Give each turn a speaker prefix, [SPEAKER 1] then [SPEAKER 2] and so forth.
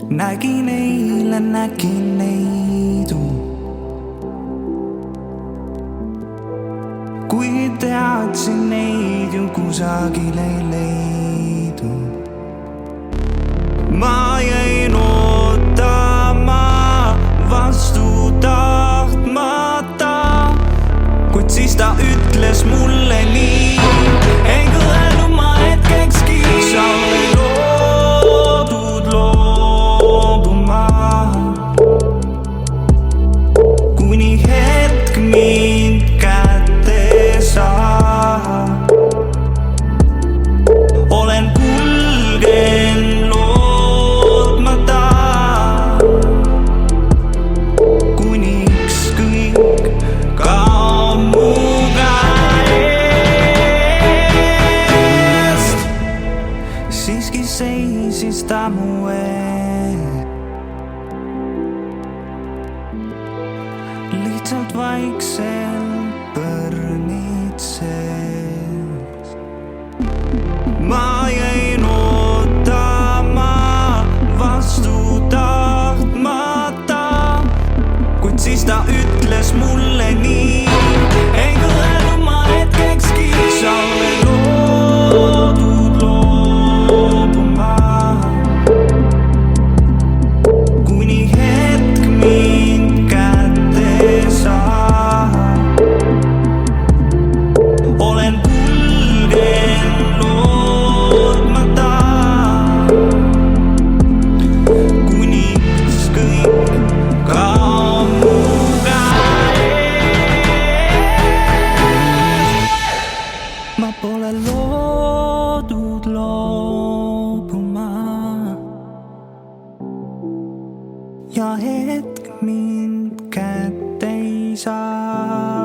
[SPEAKER 1] nägin eile, nägin neidu, kuigi teadsin neid ju kusagil ei leidu. Ma jäin ootama vastu tahtmata, kuid siis ta ütles mulle nii, ei kõelnud ma hetkekski. Sa oled loodud loobuma, kuni hetk mind kätte saab. Olen kulgen lootmata, kuniks kõik kaob mu käest. Siiski seisis ta mu ees, lihtsalt vaikselt põrnitses. Ma jäin ootama vastu tahtmata, kuid siis ta ütles mulle nii, ei kõelnud ma hetkekski. Sa oled loodud loobuma, kuni hetk mind kätte saab. Olen kulgen lootmata, kuniks kõik kaob mu käest. Ma pole loodud loobuma ja hetk mind kätte ei saa.